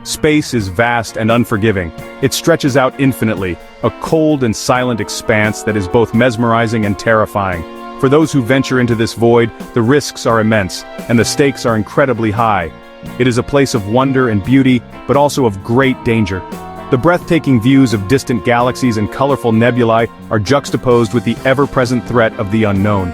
Space is vast and unforgiving. It stretches out infinitely, a cold and silent expanse that is both mesmerizing and terrifying. For those who venture into this void, the risks are immense, and the stakes are incredibly high. It is a place of wonder and beauty, but also of great danger. The breathtaking views of distant galaxies and colorful nebulae are juxtaposed with the ever-present threat of the unknown.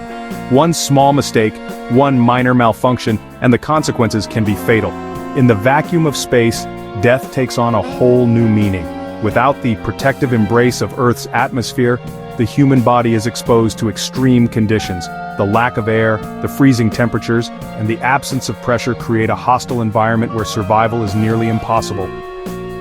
One small mistake, one minor malfunction, and the consequences can be fatal. In the vacuum of space, death takes on a whole new meaning. Without the protective embrace of Earth's atmosphere, the human body is exposed to extreme conditions. The lack of air, the freezing temperatures, and the absence of pressure create a hostile environment where survival is nearly impossible.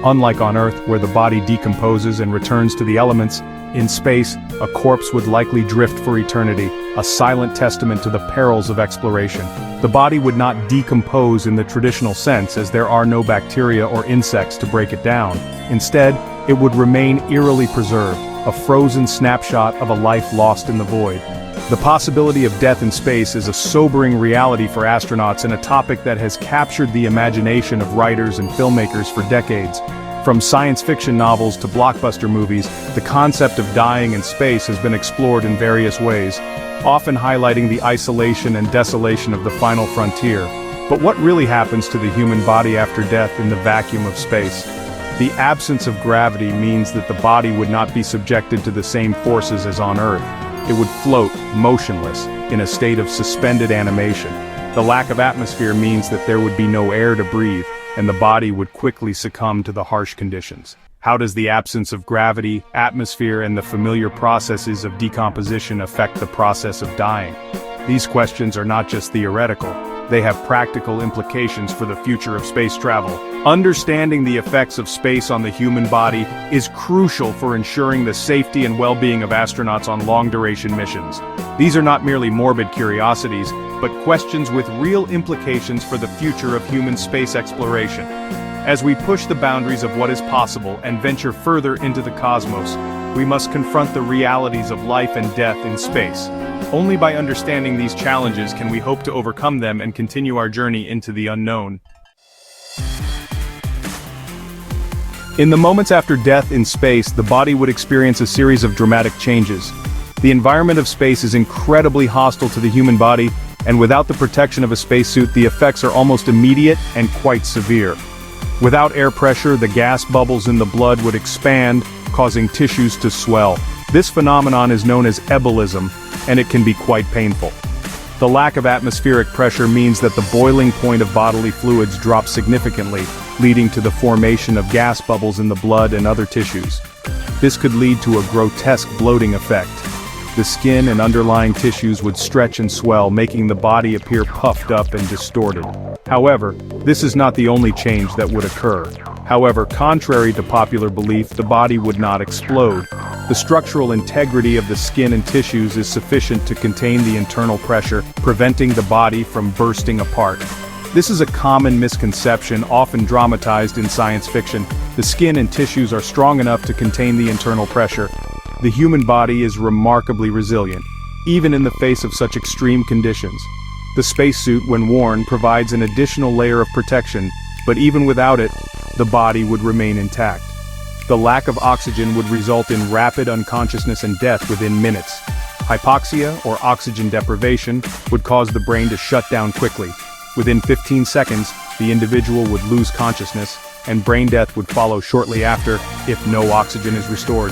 Unlike on Earth, where the body decomposes and returns to the elements, in space, a corpse would likely drift for eternity, a silent testament to the perils of exploration. The body would not decompose in the traditional sense, as there are no bacteria or insects to break it down. Instead, it would remain eerily preserved, a frozen snapshot of a life lost in the void. The possibility of death in space is a sobering reality for astronauts and a topic that has captured the imagination of writers and filmmakers for decades. From science fiction novels to blockbuster movies, the concept of dying in space has been explored in various ways, often highlighting the isolation and desolation of the final frontier. But what really happens to the human body after death in the vacuum of space? The absence of gravity means that the body would not be subjected to the same forces as on Earth. It would float, motionless, in a state of suspended animation. The lack of atmosphere means that there would be no air to breathe, and the body would quickly succumb to the harsh conditions. How does the absence of gravity, atmosphere, and the familiar processes of decomposition affect the process of dying? These questions are not just theoretical, they have practical implications for the future of space travel. Understanding the effects of space on the human body is crucial for ensuring the safety and well-being of astronauts on long-duration missions. These are not merely morbid curiosities, but questions with real implications for the future of human space exploration. As we push the boundaries of what is possible and venture further into the cosmos, we must confront the realities of life and death in space. Only by understanding these challenges can we hope to overcome them and continue our journey into the unknown. In the moments after death in space, the body would experience a series of dramatic changes. The environment of space is incredibly hostile to the human body, and without the protection of a spacesuit, the effects are almost immediate and quite severe. Without air pressure, the gas bubbles in the blood would expand, causing tissues to swell. This phenomenon is known as embolism, and it can be quite painful. The lack of atmospheric pressure means that the boiling point of bodily fluids drops significantly, leading to the formation of gas bubbles in the blood and other tissues. This could lead to a grotesque bloating effect. The skin and underlying tissues would stretch and swell, making the body appear puffed up and distorted. However, this is not the only change that would occur. However, contrary to popular belief, the body would not explode. The structural integrity of the skin and tissues is sufficient to contain the internal pressure, preventing the body from bursting apart. This is a common misconception, often dramatized in science fiction. The skin and tissues are strong enough to contain the internal pressure. The human body is remarkably resilient, even in the face of such extreme conditions. The spacesuit, when worn, provides an additional layer of protection, but even without it, the body would remain intact. The lack of oxygen would result in rapid unconsciousness and death within minutes. Hypoxia, or oxygen deprivation, would cause the brain to shut down quickly. Within 15 seconds, the individual would lose consciousness, and brain death would follow shortly after, if no oxygen is restored.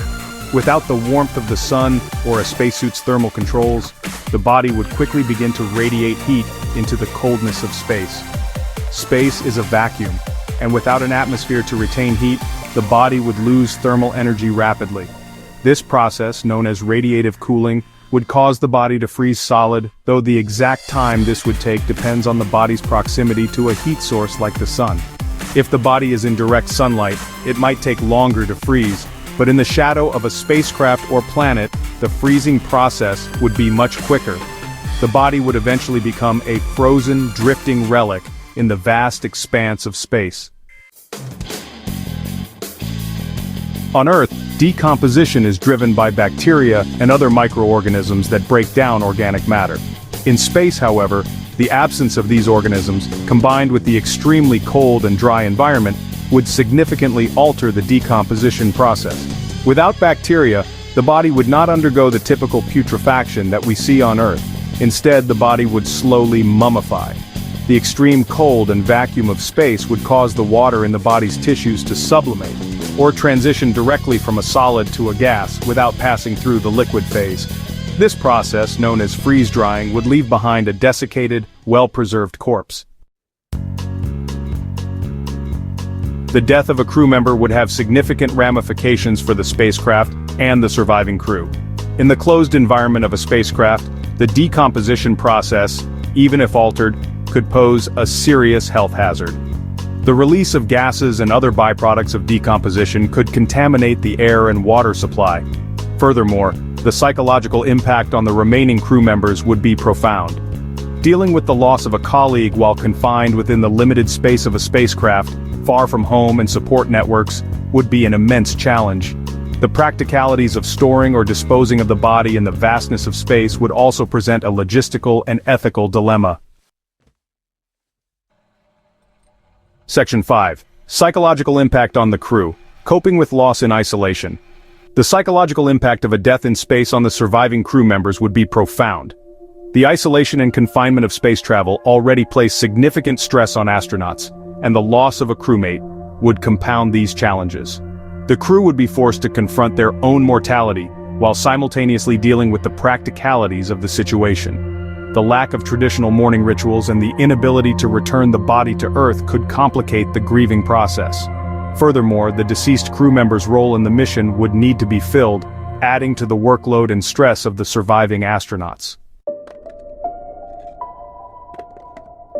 Without the warmth of the sun or a spacesuit's thermal controls, the body would quickly begin to radiate heat into the coldness of space. Space is a vacuum, and without an atmosphere to retain heat, the body would lose thermal energy rapidly. This process, known as radiative cooling, would cause the body to freeze solid, though the exact time this would take depends on the body's proximity to a heat source like the sun. If the body is in direct sunlight, it might take longer to freeze, but in the shadow of a spacecraft or planet, the freezing process would be much quicker. The body would eventually become a frozen, drifting relic in the vast expanse of space. On Earth, decomposition is driven by bacteria and other microorganisms that break down organic matter. In space, however, The absence of these organisms, combined with the extremely cold and dry environment, would significantly alter the decomposition process. Without bacteria, the body would not undergo the typical putrefaction that we see on Earth. Instead, the body would slowly mummify. The extreme cold and vacuum of space would cause the water in the body's tissues to sublimate, or transition directly from a solid to a gas without passing through the liquid phase. This process, known as freeze-drying, would leave behind a desiccated, well-preserved corpse. The death of a crew member would have significant ramifications for the spacecraft and the surviving crew. In the closed environment of a spacecraft, the decomposition process, even if altered, could pose a serious health hazard. The release of gases and other byproducts of decomposition could contaminate the air and water supply. Furthermore, the psychological impact on the remaining crew members would be profound. Dealing with the loss of a colleague while confined within the limited space of a spacecraft, far from home and support networks, would be an immense challenge. The practicalities of storing or disposing of the body in the vastness of space would also present a logistical and ethical dilemma. Section 5. Psychological impact on the crew. Coping with loss in isolation. The psychological impact of a death in space on the surviving crew members would be profound. The isolation and confinement of space travel already place significant stress on astronauts, and the loss of a crewmate would compound these challenges. The crew would be forced to confront their own mortality, while simultaneously dealing with the practicalities of the situation. The lack of traditional mourning rituals and the inability to return the body to Earth could complicate the grieving process. Furthermore, the deceased crew member's role in the mission would need to be filled, adding to the workload and stress of the surviving astronauts.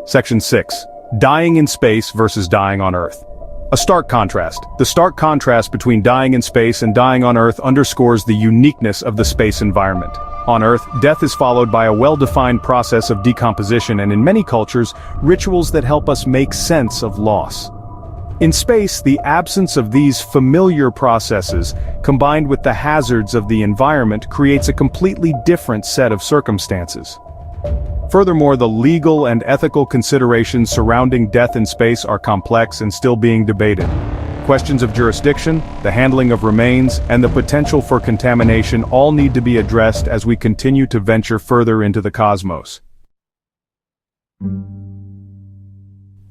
Section 6. Dying in space versus dying on Earth. A stark contrast. The stark contrast between dying in space and dying on Earth underscores the uniqueness of the space environment. On Earth, death is followed by a well-defined process of decomposition and in many cultures, rituals that help us make sense of loss. In space, the absence of these familiar processes, combined with the hazards of the environment, creates a completely different set of circumstances. Furthermore, the legal and ethical considerations surrounding death in space are complex and still being debated. Questions of jurisdiction, the handling of remains, and the potential for contamination all need to be addressed as we continue to venture further into the cosmos.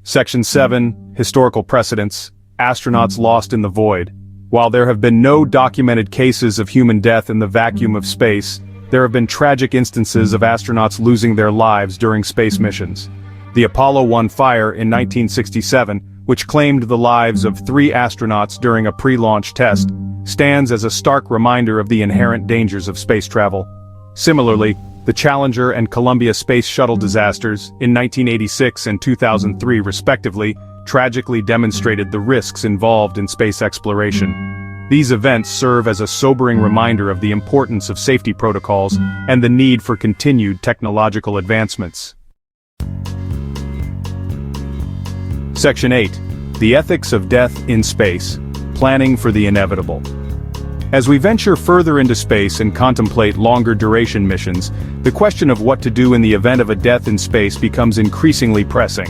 Section 7. Historical precedents. Astronauts lost in the void. While there have been no documented cases of human death in the vacuum of space, there have been tragic instances of astronauts losing their lives during space missions. The Apollo 1 fire in 1967, which claimed the lives of 3 astronauts during a pre-launch test, stands as a stark reminder of the inherent dangers of space travel. Similarly, the Challenger and Columbia Space Shuttle disasters, in 1986 and 2003 respectively, tragically demonstrated the risks involved in space exploration. These events serve as a sobering reminder of the importance of safety protocols and the need for continued technological advancements. Section 8. The ethics of death in space. Planning for the inevitable. As we venture further into space and contemplate longer duration missions, the question of what to do in the event of a death in space becomes increasingly pressing.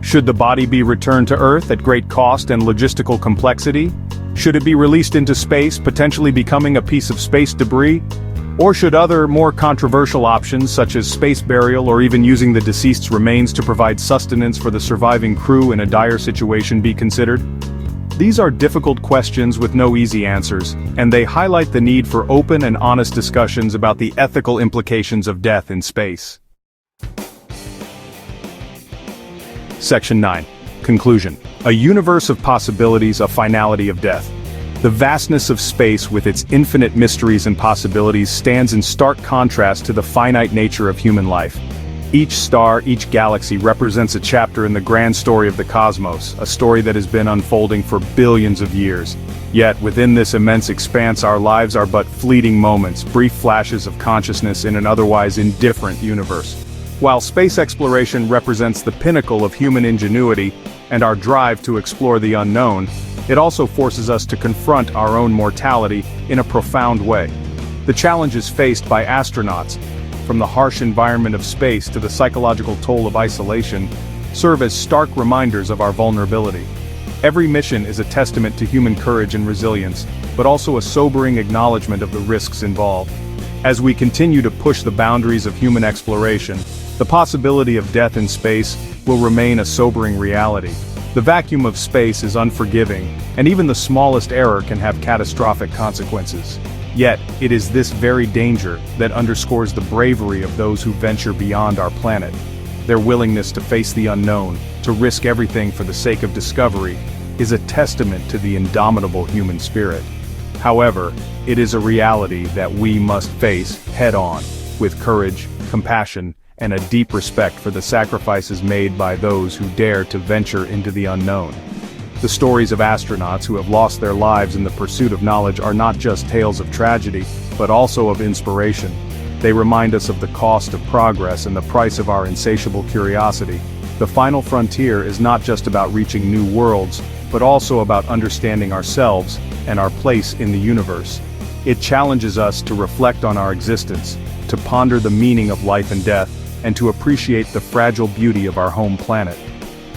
Should the body be returned to Earth at great cost and logistical complexity? Should it be released into space, potentially becoming a piece of space debris? Or should other, more controversial options such as space burial or even using the deceased's remains to provide sustenance for the surviving crew in a dire situation be considered? These are difficult questions with no easy answers, and they highlight the need for open and honest discussions about the ethical implications of death in space. Section 9. Conclusion. A universe of possibilities, a finality of death. The vastness of space with its infinite mysteries and possibilities stands in stark contrast to the finite nature of human life. Each star, each galaxy represents a chapter in the grand story of the cosmos, a story that has been unfolding for billions of years. Yet, within this immense expanse, our lives are but fleeting moments, brief flashes of consciousness in an otherwise indifferent universe. While space exploration represents the pinnacle of human ingenuity and our drive to explore the unknown, it also forces us to confront our own mortality in a profound way. The challenges faced by astronauts, from the harsh environment of space to the psychological toll of isolation, serve as stark reminders of our vulnerability. Every mission is a testament to human courage and resilience, but also a sobering acknowledgement of the risks involved. As we continue to push the boundaries of human exploration, the possibility of death in space will remain a sobering reality. The vacuum of space is unforgiving, and even the smallest error can have catastrophic consequences. Yet, it is this very danger that underscores the bravery of those who venture beyond our planet. Their willingness to face the unknown, to risk everything for the sake of discovery, is a testament to the indomitable human spirit. However, it is a reality that we must face head-on, with courage, compassion, and a deep respect for the sacrifices made by those who dare to venture into the unknown. The stories of astronauts who have lost their lives in the pursuit of knowledge are not just tales of tragedy, but also of inspiration. They remind us of the cost of progress and the price of our insatiable curiosity. The final frontier is not just about reaching new worlds, but also about understanding ourselves and our place in the universe. It challenges us to reflect on our existence, to ponder the meaning of life and death, and to appreciate the fragile beauty of our home planet.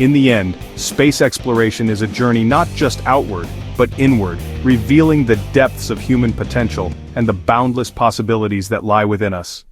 In the end, space exploration is a journey not just outward, but inward, revealing the depths of human potential and the boundless possibilities that lie within us.